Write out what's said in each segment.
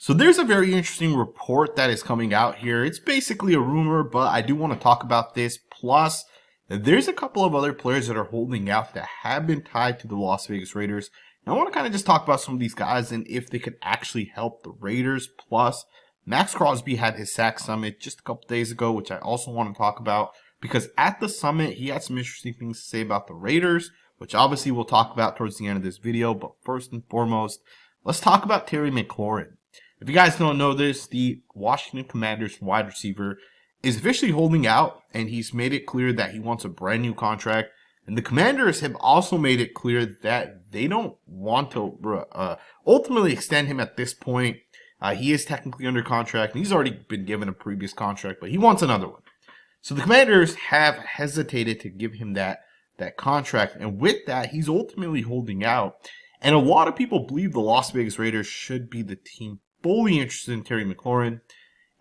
So there's a very interesting report that is coming out here. It's basically a rumor, but I do want to talk about this. Plus, there's a couple of other players that are holding out that have been tied to the Las Vegas Raiders. And I want to kind of just talk about some of these guys and if they could actually help the Raiders. Plus, Maxx Crosby had his sack summit just a couple days ago, which I also want to talk about because at the summit, he had some interesting things to say about the Raiders, which obviously we'll talk about towards the end of this video. But first and foremost, let's talk about Terry Mclaurin. If you guys don't know this, the Washington Commanders wide receiver is officially holding out, and he's made it clear that he wants a brand new contract. And the Commanders have also made it clear that they don't want to ultimately extend him at this point. He is technically under contract, and he's already been given a previous contract, but he wants another one. So the Commanders have hesitated to give him that contract, and with that, he's ultimately holding out. And a lot of people believe the Las Vegas Raiders should be the team fully interested in Terry Mclaurin.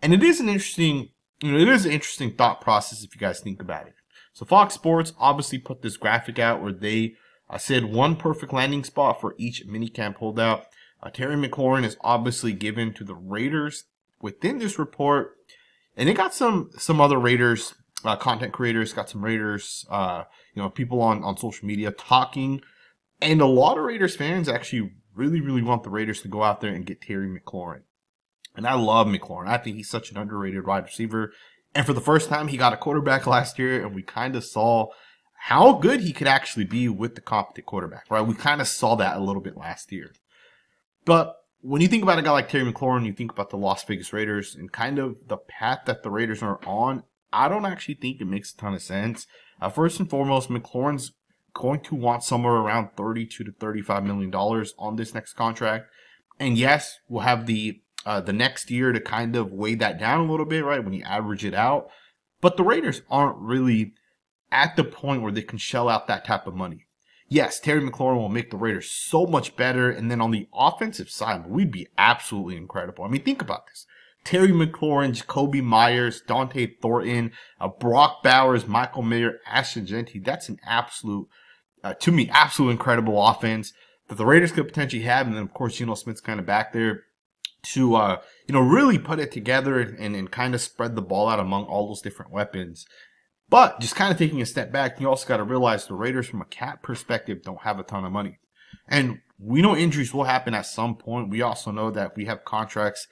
And it is an interesting, thought process if you guys think about it. So Fox Sports obviously put this graphic out where they said one perfect landing spot for each minicamp holdout. Terry Mclaurin is obviously given to the Raiders within this report. And it got some other Raiders, content creators, got some Raiders, people on social media talking. And a lot of Raiders fans actually really want the Raiders to go out there and get Terry Mclaurin. And I love Mclaurin. I think he's such an underrated wide receiver. And for the first time, he got a quarterback last year, and we kind of saw how good he could actually be with the competent quarterback, right? We kind of saw that a little bit last year. But when you think about a guy like Terry Mclaurin, you think about the Las Vegas Raiders and kind of the path that the Raiders are on, I don't actually think it makes a ton of sense. First and foremost, Mclaurin's going to want somewhere around $32 to $35 million on this next contract. And yes, we'll have the next year to kind of weigh that down a little bit, right, when you average it out. But the Raiders aren't really at the point where they can shell out that type of money. Yes, Terry Mclaurin will make the Raiders so much better. And then on the offensive side, we'd be absolutely incredible. I mean, think about this. Terry McLaurin, Jacoby Myers, Dante Thornton, Brock Bowers, Michael Mayer, Ashton Jeanty. That's an absolute, to me, absolute incredible offense that the Raiders could potentially have. And then, of course, Smith's kind of back there to, really put it together and kind of spread the ball out among all those different weapons. But just kind of taking a step back, you also got to realize the Raiders from a cap perspective don't have a ton of money. And we know injuries will happen at some point. We also know that we have contracts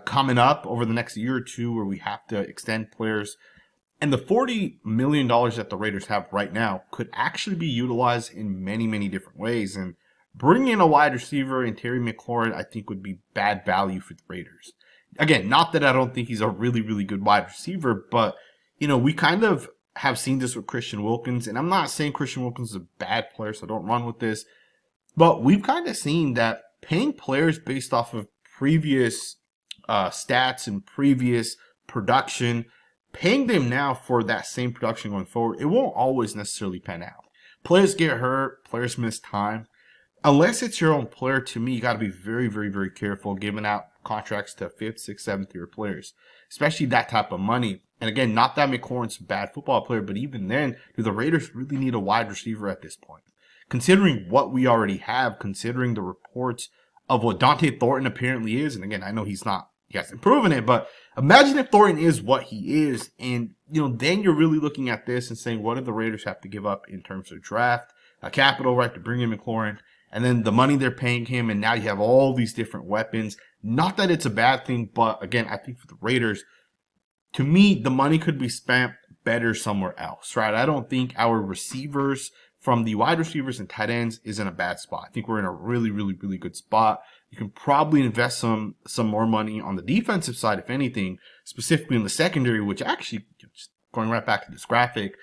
coming up over the next year or two where we have to extend players. And the $40 million that the Raiders have right now could actually be utilized in many different ways. And bringing in a wide receiver in Terry Mclaurin, I think, would be bad value for the Raiders. Again, not that I don't think he's a really good wide receiver, but, we kind of have seen this with Christian Wilkins. And I'm not saying Christian Wilkins is a bad player, so don't run with this. But we've kind of seen that paying players based off of previous stats and previous production, paying them now for that same production going forward, it won't always necessarily pan out. Players get hurt, players miss time. Unless it's your own player, to me, you got to be very careful giving out contracts to 5th, 6th, 7th year players, especially that type of money. And again, not that McLaurin's a bad football player, but even then, do the Raiders really need a wide receiver at this point? Considering what we already have, considering the reports of what Dante Thornton apparently is, and again, I know he hasn't proven it, but imagine if Thornton is what he is, and then you're really looking at this and saying, what do the Raiders have to give up in terms of draft, capital, right, to bring in McLaurin, and then the money they're paying him, and now you have all these different weapons. Not that it's a bad thing, but again, I think for the Raiders, to me, the money could be spent better somewhere else, right? I don't think our receivers, from the wide receivers and tight ends, is in a bad spot. I think we're in a really good spot. You can probably invest some more money on the defensive side, if anything, specifically in the secondary, which actually, just going right back to this graphic,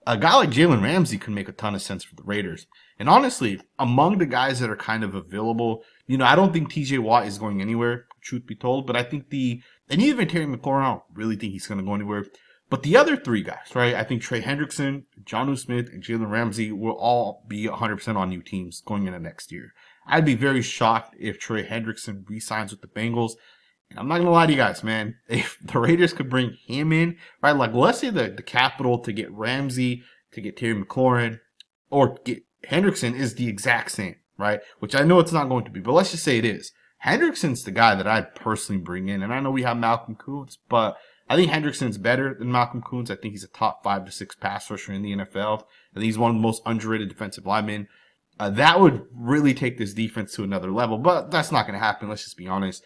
a guy like Jalen Ramsey could make a ton of sense for the Raiders. And honestly, among the guys that are kind of available, I don't think TJ Watt is going anywhere, truth be told, but I think and even Terry McLaurin, I don't really think he's going to go anywhere. But the other three guys, right? I think Trey Hendrickson, Jonnu Smith, and Jalen Ramsey will all be 100% on new teams going into next year. I'd be very shocked if Trey Hendrickson re-signs with the Bengals. And I'm not going to lie to you guys, man. If the Raiders could bring him in, right? Like, let's say the capital to get Ramsey, to get Terry McLaurin, or get Hendrickson is the exact same, right? Which I know it's not going to be, but let's just say it is. Hendrickson's the guy that I'd personally bring in. And I know we have Malcolm Koonce, but I think Hendrickson's better than Malcolm Koonce. I think he's a top 5 to 6 pass rusher in the NFL. I think he's one of the most underrated defensive linemen. That would really take this defense to another level, but that's not going to happen. Let's just be honest.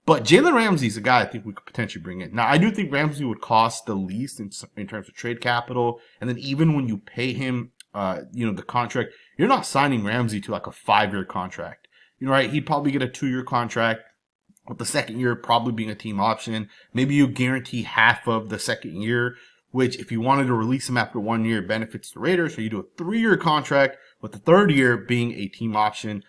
But Jalen Ramsey's a guy I think we could potentially bring in. Now, I do think Ramsey would cost the least in terms of trade capital. And then even when you pay him, the contract, you're not signing Ramsey to like a 5-year contract. Right? He'd probably get a 2-year contract with the second year probably being a team option. Maybe you guarantee half of the second year, which if you wanted to release him after 1 year benefits the Raiders. So you do a 3-year contract with the third year being a team option.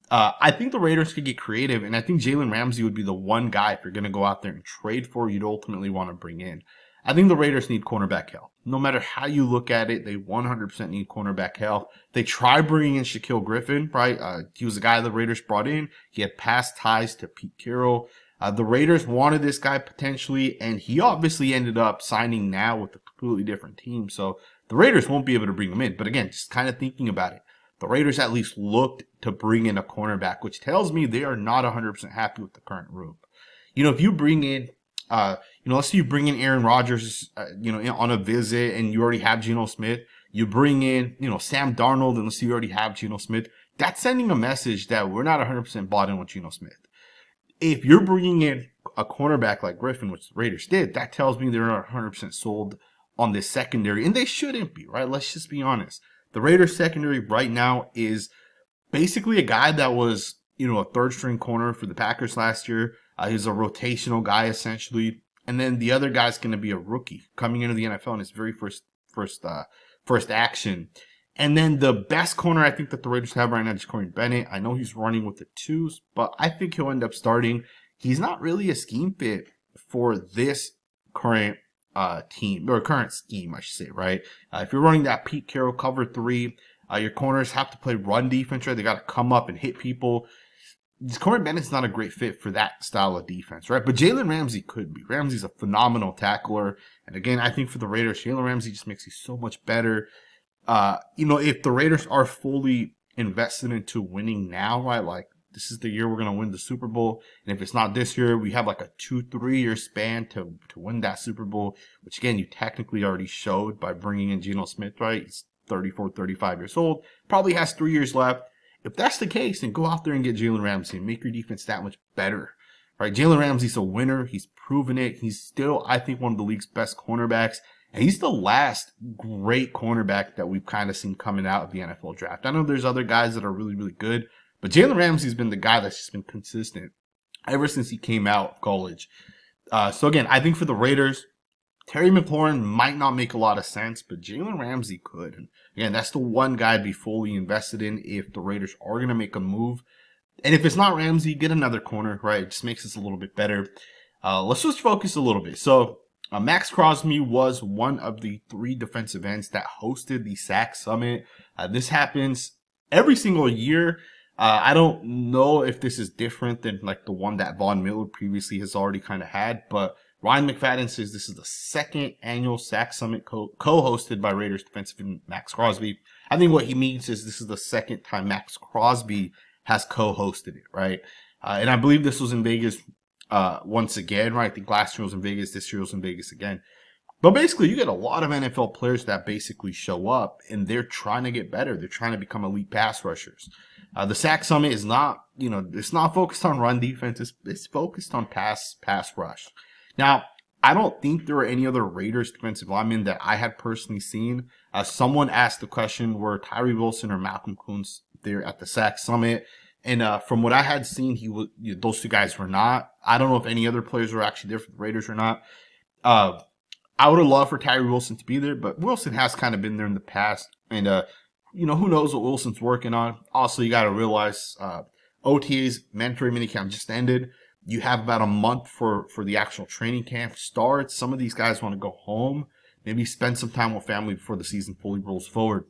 I think the Raiders could get creative, and I think Jalen Ramsey would be the one guy, if you're going to go out there and trade for, you'd ultimately want to bring in. I think the Raiders need cornerback help. No matter how you look at it, they 100% need cornerback help. They tried bringing in Shaquille Griffin, right? He was the guy the Raiders brought in. He had past ties to Pete Carroll. The Raiders wanted this guy potentially, and he obviously ended up signing now with a completely different team. So the Raiders won't be able to bring him in. But again, just kind of thinking about it, the Raiders at least looked to bring in a cornerback, which tells me they are not 100% happy with the current room. If you bring in, let's say you bring in Aaron Rodgers, on a visit and you already have Geno Smith. You bring in, Sam Darnold and let's say you already have Geno Smith. That's sending a message that we're not 100% bought in with Geno Smith. If you're bringing in a cornerback like Griffin, which the Raiders did, that tells me they're not 100% sold on this secondary, and they shouldn't be, right? Let's just be honest. The Raiders secondary right now is basically a guy that was, a third-string corner for the Packers last year. He's a rotational guy, essentially. And then the other guy's going to be a rookie coming into the NFL in his very first action. And then the best corner I think that the Raiders have right now is Corey Bennett. I know he's running with the 2s, but I think he'll end up starting. He's not really a scheme fit for this current team, or current scheme, I should say, right? If you're running that Pete Carroll cover 3, your corners have to play run defense, right? They got to come up and hit people. Corey Bennett's not a great fit for that style of defense, right? But Jalen Ramsey could be. Ramsey's a phenomenal tackler. And again, I think for the Raiders, Jalen Ramsey just makes you so much better. If the Raiders are fully invested into winning now, right? Like, this is the year we're going to win the Super Bowl. And if it's not this year, we have like a 2-3 year span to win that Super Bowl, which again, you technically already showed by bringing in Geno Smith, right? He's 34, 35 years old, probably has 3 years left. If that's the case, then go out there and get Jalen Ramsey and make your defense that much better, right? Jalen Ramsey's a winner. He's proven it. He's still, I think, one of the league's best cornerbacks. And he's the last great cornerback that we've kind of seen coming out of the NFL draft. I know there's other guys that are really, really good, but Jalen Ramsey's been the guy that's just been consistent ever since he came out of college. So again, I think for the Raiders, Terry McLaurin might not make a lot of sense, but Jalen Ramsey could. And again, that's the one guy I'd be fully invested in if the Raiders are going to make a move. And if it's not Ramsey, get another corner, right? It just makes us a little bit better. Let's just focus a little bit. So Maxx Crosby was one of the 3 defensive ends that hosted the Sack Summit. This happens every single year. I don't know if this is different than like the one that Von Miller previously has already kind of had, but Ryan McFadden says this is the 2nd annual Sack Summit co-hosted by Raiders defensive end Maxx Crosby. I think what he means is this is the 2nd time Maxx Crosby has co-hosted it, right? And I believe this was in Vegas once again, right? I think last year was in Vegas, this year was in Vegas again. But basically, you get a lot of NFL players that basically show up, and they're trying to get better. They're trying to become elite pass rushers. The Sack Summit is not, it's not focused on run defense. It's focused on pass rush. Now, I don't think there were any other Raiders defensive linemen that I had personally seen. Someone asked the question, were Tyree Wilson or Malcolm Koonce there at the Sack Summit? And from what I had seen, those 2 guys were not. I don't know if any other players were actually there for the Raiders or not. I would have loved for Tyree Wilson to be there, but Wilson has kind of been there in the past. And, who knows what Wilson's working on. Also, you got to realize OTA's mandatory minicamp just ended. You have about a month for the actual training camp starts. Some of these guys want to go home, maybe spend some time with family before the season fully rolls forward.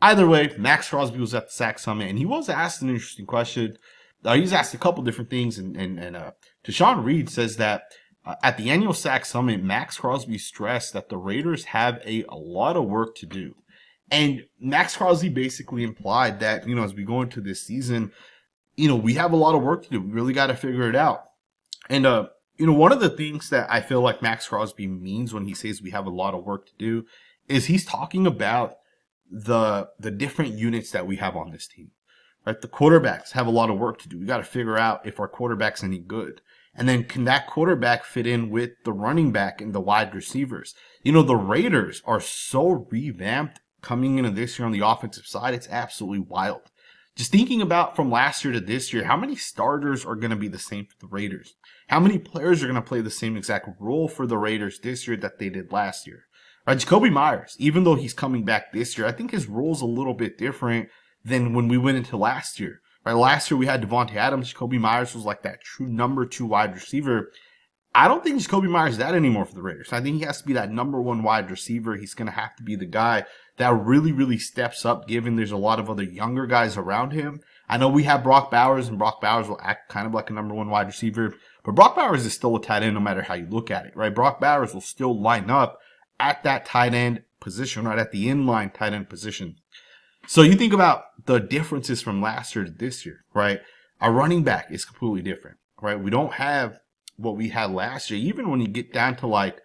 Either way, Maxx Crosby was at the Sack Summit, and he was asked an interesting question. He was asked a couple different things, and Tashawn Reed says that at the annual Sack Summit, Maxx Crosby stressed that the Raiders have a lot of work to do. And Maxx Crosby basically implied that, as we go into this season, we have a lot of work to do. We really got to figure it out. And, one of the things that I feel like Maxx Crosby means when he says we have a lot of work to do is he's talking about the different units that we have on this team, right? The quarterbacks have a lot of work to do. We got to figure out if our quarterback's any good. And then can that quarterback fit in with the running back and the wide receivers? The Raiders are so revamped coming into this year on the offensive side. It's absolutely wild. Just thinking about from last year to this year, how many starters are going to be the same for the Raiders? How many players are going to play the same exact role for the Raiders this year that they did last year? Right, Jakobi Meyers, even though he's coming back this year, I think his role is a little bit different than when we went into last year. Right, last year we had Devontae Adams. Jakobi Meyers was like that true number 2 wide receiver. I don't think Jakobi Meyers is that anymore for the Raiders. I think he has to be that number 1 wide receiver. He's going to have to be the guy that really, really steps up, given there's a lot of other younger guys around him. I know we have Brock Bowers, and Brock Bowers will act kind of like a number 1 wide receiver, but Brock Bowers is still a tight end no matter how you look at it, right? Brock Bowers will still line up at that tight end position, right? At the inline tight end position. So you think about the differences from last year to this year, right? Our running back is completely different, right? We don't have what we had last year. Even when you get down to like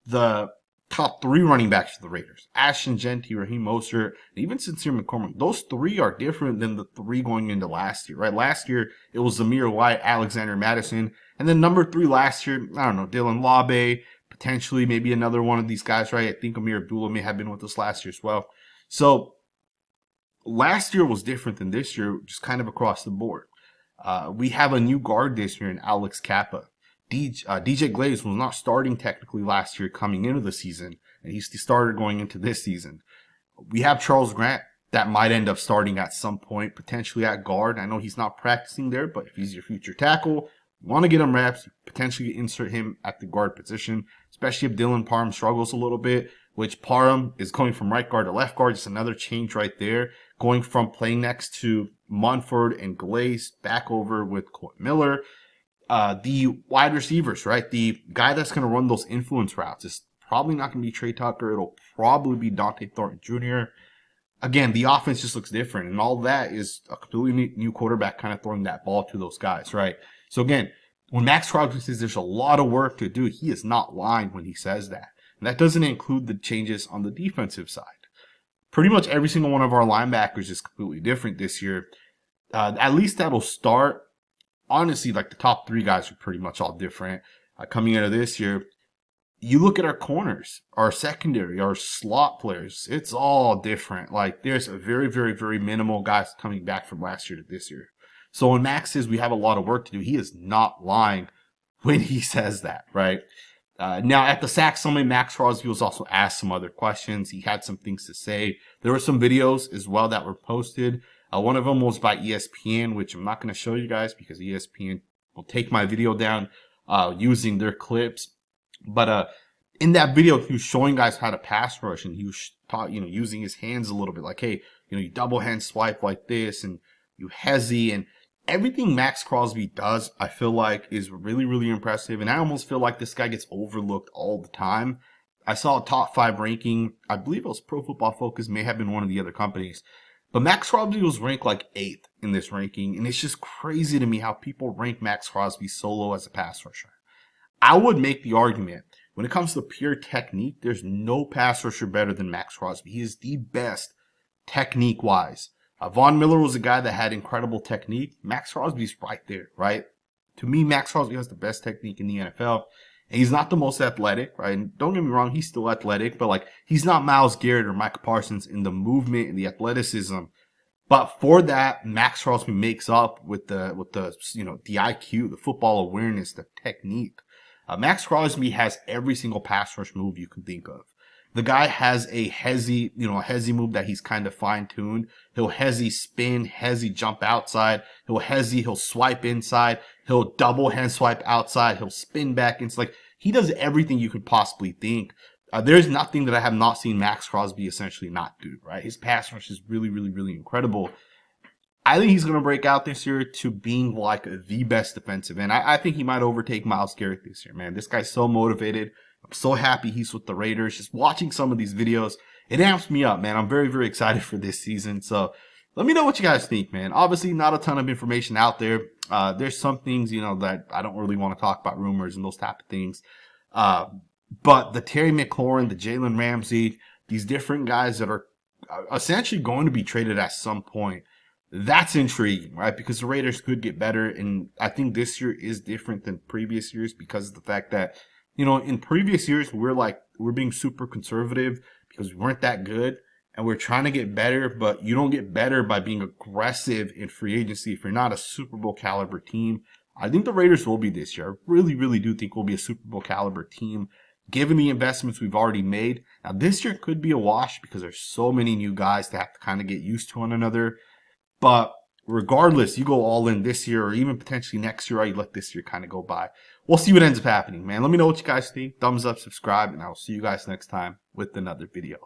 the top 3 running backs for the Raiders, Ashton, Jeanty, Raheem Mostert, and even Sincere McCormick, those 3 are different than the 3 going into last year, right? Last year, it was Zamir White, Alexander Madison, and then number 3 last year, I don't know, Dylan Labe, potentially maybe another one of these guys, right? I think Amir Abdullah may have been with us last year as well. So last year was different than this year, just kind of across the board. We have a new guard this year in Alex Kappa. DJ Glaze was not starting technically last year coming into the season, and he started going into this season. We have Charles Grant that might end up starting at some point, potentially at guard. I know he's not practicing there, but if he's your future tackle, you want to get him reps, potentially insert him at the guard position, especially if Dylan Parham struggles a little bit, which Parham is going from right guard to left guard. Just another change right there, going from playing next to Munford and Glaze back over with Court Miller. The wide receivers, right? The guy that's going to run those influence routes is probably not going to be Trey Tucker. It'll probably be Dante Thornton Jr. Again, the offense just looks different, and all that is a completely new quarterback kind of throwing that ball to those guys, right? So again, when Maxx Crosby says there's a lot of work to do, he is not lying when he says that. And that doesn't include the changes on the defensive side. Pretty much every single one of our linebackers is completely different this year. At least that'll start. Honestly, like the top 3 guys are pretty much all different coming into this year. You look at our corners, our secondary, our slot players, it's all different. Like there's a very, very, very minimal guys coming back from last year to this year. So when Max says we have a lot of work to do, he is not lying when he says that, right? Now at the Sack Summit, Maxx Crosby was also asked some other questions. He had some things to say. There were some videos as well that were posted. One of them was by ESPN, which I'm not going to show you guys because ESPN will take my video down using their clips. But in that video, he was showing guys how to pass rush, and he was taught, using his hands a little bit. Like, hey, you double hand swipe like this, and you hezzy, and everything Maxx Crosby does, I feel like, is really, really impressive. And I almost feel like this guy gets overlooked all the time. I saw a top 5 ranking. I believe it was Pro Football Focus, may have been one of the other companies. But Maxx Crosby was ranked like 8th in this ranking, and it's just crazy to me how people rank Maxx Crosby so low as a pass rusher. I would make the argument, when it comes to pure technique, there's no pass rusher better than Maxx Crosby. He is the best technique-wise. Von Miller was a guy that had incredible technique. Maxx Crosby's right there, right? To me, Maxx Crosby has the best technique in the NFL. And he's not the most athletic, right? And don't get me wrong, he's still athletic, but like he's not Myles Garrett or Micah Parsons in the movement and the athleticism. But for that, Maxx Crosby makes up with the the IQ, the football awareness, the technique. Maxx Crosby has every single pass rush move you can think of. The guy has a hezzy move that he's kind of fine-tuned. He'll hezzy spin, hezzy jump outside. He'll swipe inside. He'll double hand swipe outside. He'll spin back. It's like he does everything you could possibly think. There's nothing that I have not seen Maxx Crosby essentially not do, right? His pass rush is really, really, really incredible. I think he's going to break out this year to being like the best defensive end. I think he might overtake Myles Garrett this year, man. This guy's so motivated. I'm so happy he's with the Raiders. Just watching some of these videos, it amps me up, man. I'm very, very excited for this season. So Let me know what you guys think, man. Obviously, not a ton of information out there. There's some things, that I don't really want to talk about, rumors and those type of things. But the Terry McLaurin, the Jalen Ramsey, these different guys that are essentially going to be traded at some point, that's intriguing, right? Because the Raiders could get better. And I think this year is different than previous years because of the fact that, in previous years, we're being super conservative because we weren't that good. And we're trying to get better, but you don't get better by being aggressive in free agency if you're not a Super Bowl caliber team. I think the Raiders will be this year. I really, really do think we'll be a Super Bowl caliber team, given the investments we've already made. Now, this year could be a wash because there's so many new guys to have to kind of get used to one another. But regardless, you go all in this year or even potentially next year, or you let this year kind of go by. We'll see what ends up happening, man. Let me know what you guys think. Thumbs up, subscribe, and I'll see you guys next time with another video.